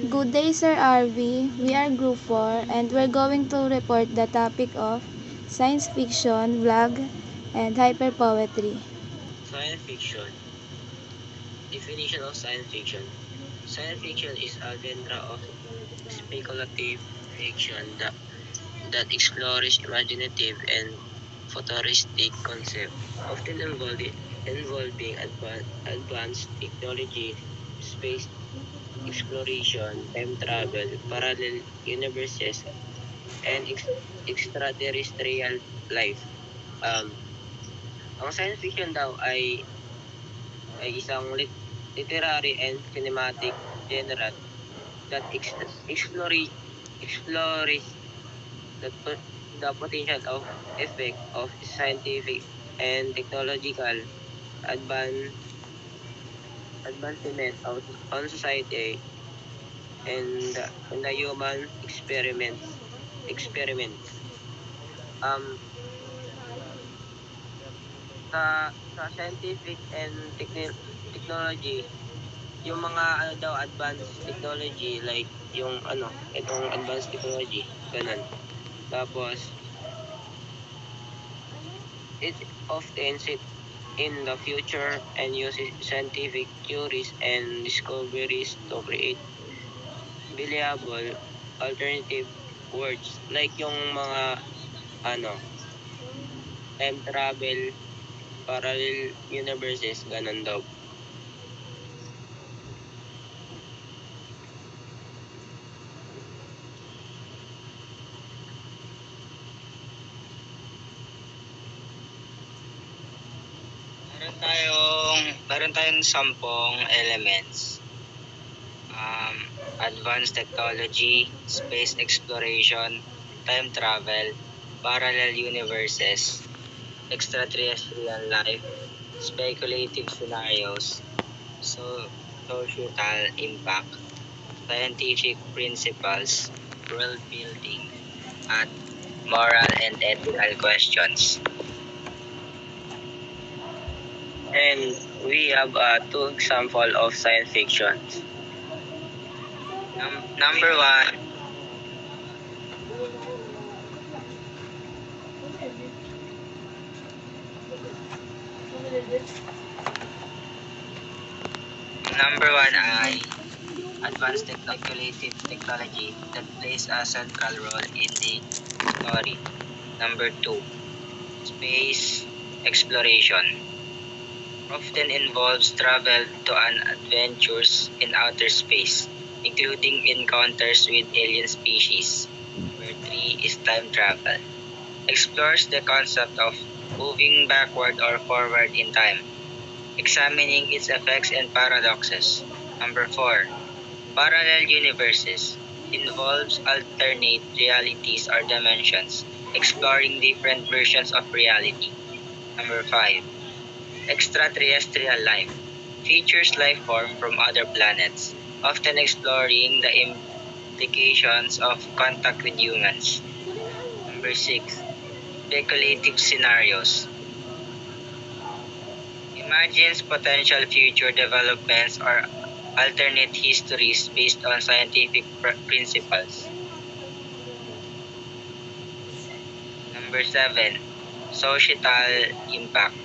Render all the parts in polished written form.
Good day, Sir RV. We are Group 4 and we're going to report the topic of science fiction, vlog, and hyperpoetry. Science fiction. Definition of science fiction. Science fiction is a genre of speculative fiction that explores imaginative and futuristic concepts, often involving advanced technology, space exploration, time travel, parallel universes, and extraterrestrial life. Um, ang science fiction daw ay isang literary and cinematic genre that explores the potential of effect of scientific and technological advan- advancement on society and the human experiments. Um, sa scientific and technology, yung mga daw advanced technology like yung itong advanced technology, ganun. Tapos it often sit in the future and uses scientific theories and discoveries to create believable alternative worlds like yung mga ano time travel, parallel universes, ganun daw. Meron tayong 10 elements. Advanced technology, space exploration, time travel, parallel universes, extraterrestrial life, speculative scenarios, societal impact, scientific principles, world building, at moral and ethical questions. And we have two examples of science fiction. Number 1, ay advanced speculative technology that plays a central role in the story. Number 2, space exploration often involves travel to an adventures in outer space, including encounters with alien species. Number 3 is time travel. Explores the concept of moving backward or forward in time, examining its effects and paradoxes. Number 4, parallel universes involves alternate realities or dimensions, exploring different versions of reality. Number 5, extraterrestrial life features life form from other planets, often exploring the implications of contact with humans. Number 6, speculative scenarios imagines potential future developments or alternate histories based on scientific principles. Number 7, societal impact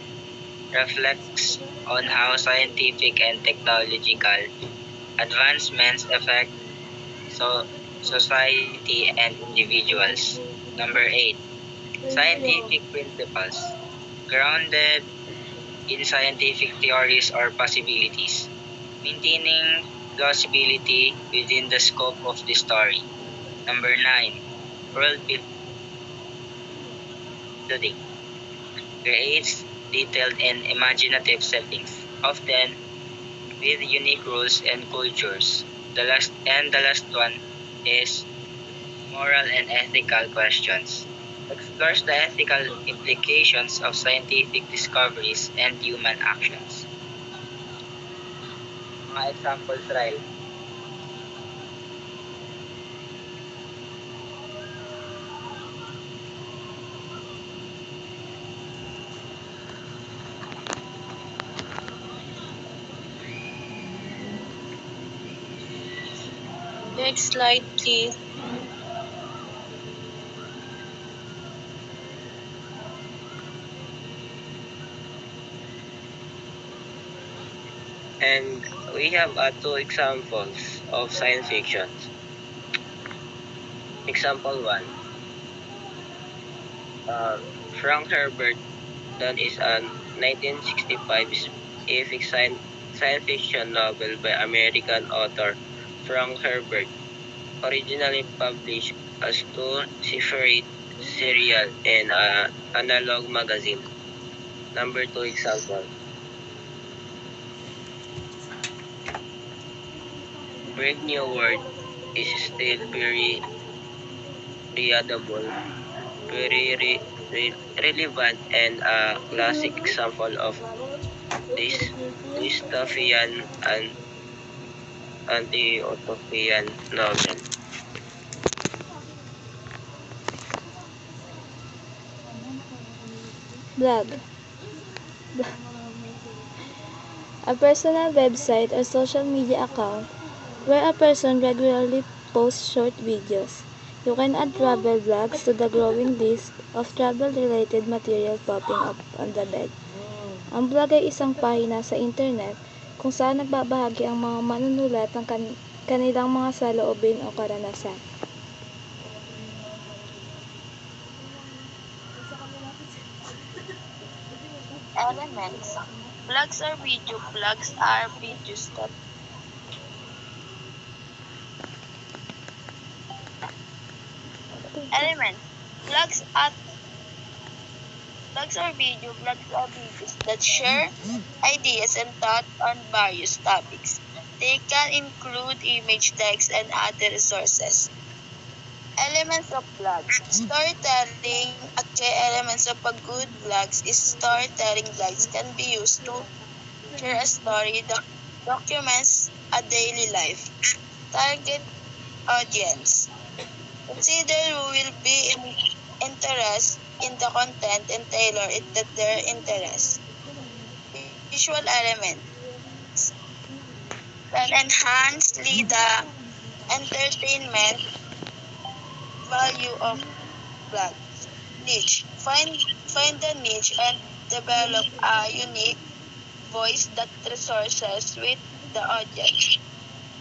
reflects on how scientific and technological advancements affect society and individuals. Number 8, scientific principles grounded in scientific theories or possibilities, maintaining plausibility within the scope of the story. Number 9, world building creates detailed and imaginative settings, often with unique rules and cultures. The last one is moral and ethical questions. Explores the ethical implications of scientific discoveries and human actions. Mga examples, Ryle. Next slide, please. And we have two examples of science fiction. Example 1. Frank Herbert, that is a 1965 epic science fiction novel by American author Frank Herbert, originally published as two separate serial in an analog magazine. Number 2 example. Brave New World is still very readable, very relevant, and a classic example of this dystopian and anti-utopian novel. Blog. A personal website or social media account where a person regularly posts short videos. You can add travel blogs to the growing list of travel-related material popping up on the bed. Ang blog ay isang pahina sa internet kung saan nagbabahagi ang mga manunulat ng kanilang mga saloobin o karanasan. Elements. Blogs are video. Blogs are videos that elements. Blogs are videos that share ideas and thoughts on various topics. They can include image, text, and other resources. Elements of blogs. Storytelling. A key elements of a good blogs is storytelling. Blogs can be used to share a story that documents a daily life. Target audience. Consider who will be interested in the content and tailor it to their interests. Visual elements can enhance the entertainment value of blog. Niche. Find the niche and develop a unique voice that resources with the audience.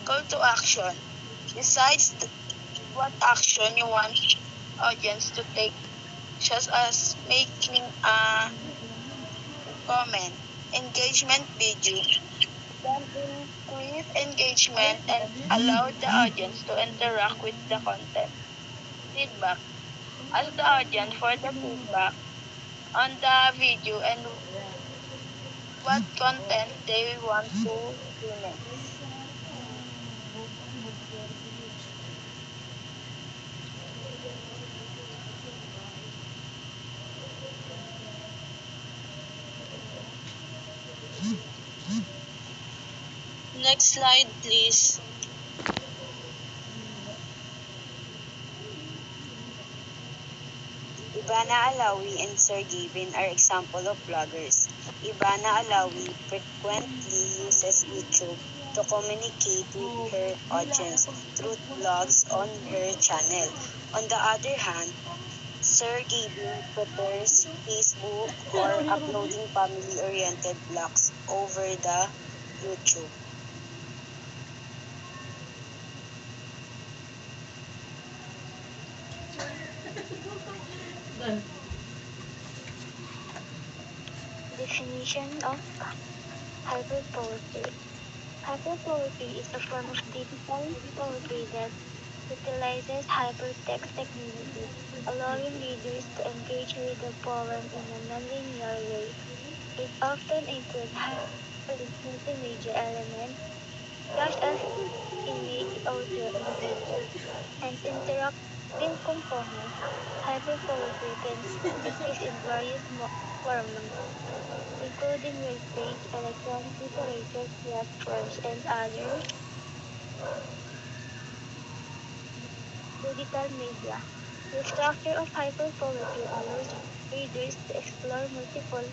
Call to action. Decide what action you want audience to take, such as making a comment. Engagement video. Then increase engagement and allow the audience to interact with the content. Feedback. Ask the audience for the feedback on the video and what content they want to see next. Next slide, please. Ivana Alawi and Sergey Brin are example of bloggers. Ivana Alawi frequently uses YouTube to communicate with her audience through blogs on her channel. On the other hand, Sergey Brin prefers Facebook or uploading family-oriented blogs over the YouTube. Definition of hyperpoetry. Hyperpoetry is a form of digital poetry that utilizes hypertext technology, allowing readers to engage with the poem in a nonlinear way. It often includes multimedia elements such as image, audio, and video, and interactive components. Hyperpoetry can exist in various formats, including web-page, electronic literature platforms, and other digital media. The structure of hyperpoetry allows readers to explore multiple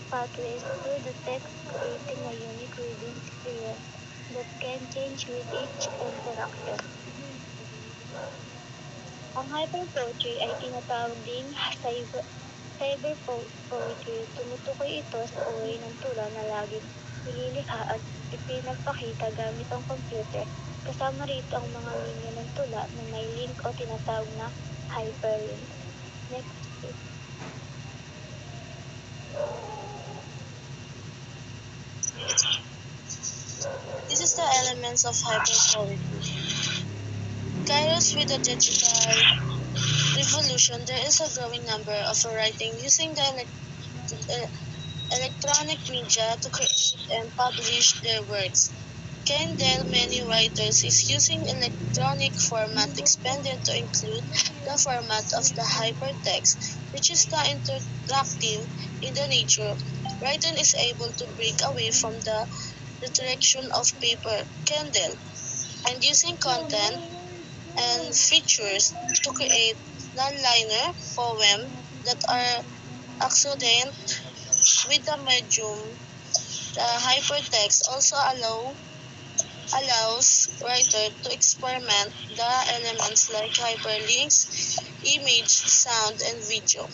pathways through the text, creating a unique reading experience that can change with each interaction. Ang hyperpoetry ay tinatawag ding cyberpoetry. Tumutukoy ito sa uri ng tula na laging nililikha at ipinagpakita gamit ang computer. Kasama rito ang mga linya ng tula na may link o tinatawag na hyperlink. Next, please. This is the elements of hyperpoetry. Kairos with the digital revolution, there is a growing number of writing using the electronic media to create and publish their works. Kendall, many writers, is using electronic format expanded to include the format of the hypertext, which is the interactive in the nature. Writing is able to break away from the direction of paper, Kendall, and using content and features to create non-linear poems that are associated with the medium. The hypertext also allows writer to experiment the elements like hyperlinks, image, sound, and video.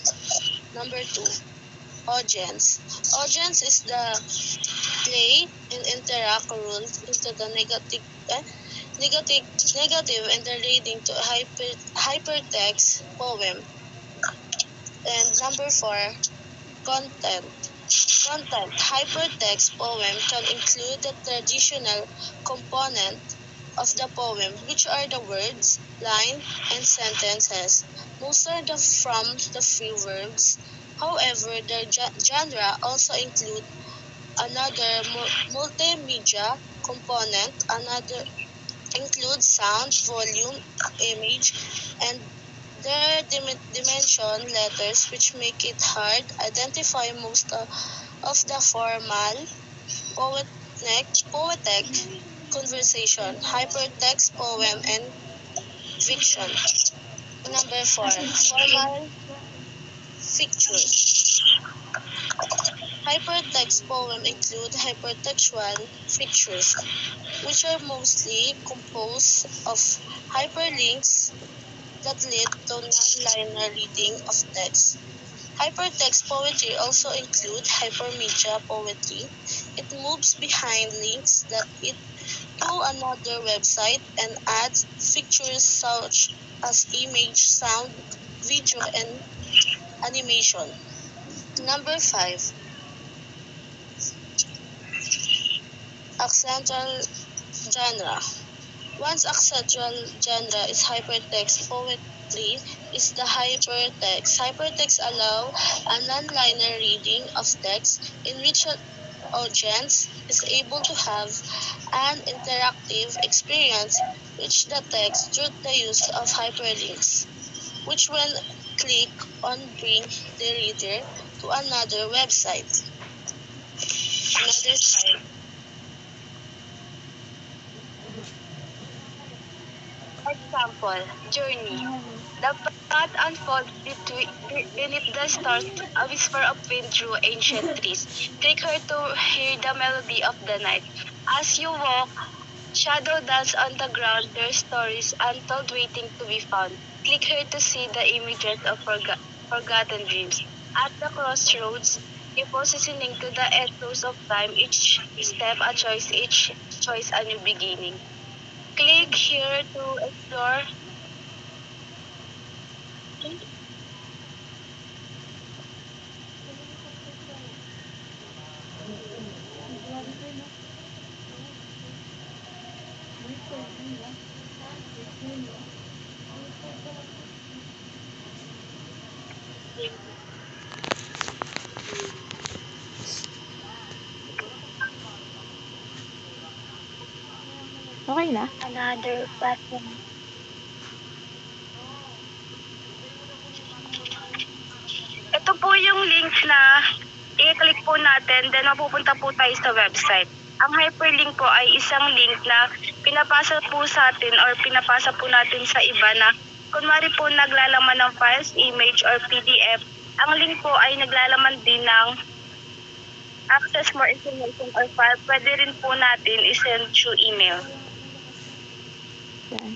Number 2, audience. Audience is the play and interact rules into the negative and the reading to hypertext poem. And number 4, content. Content. Hypertext poem can include the traditional component of the poem, which are the words, line, and sentences. Most are from the free words. However, the genre also include another multimedia component, another includes sound, volume, image, and their dimension letters, which make it hard identify most of the formal poetic conversation, hypertext poem, and fiction. Number 4, formal features. Hypertext poem include hypertextual features, which are mostly composed of hyperlinks that lead to non-linear reading of text. Hypertext poetry also include hypermedia poetry. It moves behind links that lead to another website and adds features such as image, sound, video, and animation. Number 5, accentual genre. One's accentual genre is hypertext poetry is the hypertext. Hypertext allow a non-linear reading of text in which an audience is able to have an interactive experience with the text through the use of hyperlinks, which when click on bring the reader to another website. Another site. Example, journey. The path unfolds beneath the stars, a whisper of wind through ancient trees. Click here to hear the melody of the night. As you walk, shadow dance on the ground, their stories untold waiting to be found. Click here to see the images of forgotten dreams. At the crossroads, keep listening to the echoes of time, each step a choice, each choice a new beginning. Click here to explore. Okay na? Another platform. Ito po yung link na i-click po natin, then mapupunta po tayo sa website. Ang hyperlink po ay isang link na pinapasa po sa atin or pinapasa po natin sa iba na kunwari po naglalaman ng files, image, or PDF. Ang link po ay naglalaman din ng access more information or file. Pwede rin po natin i-send through email. Yan.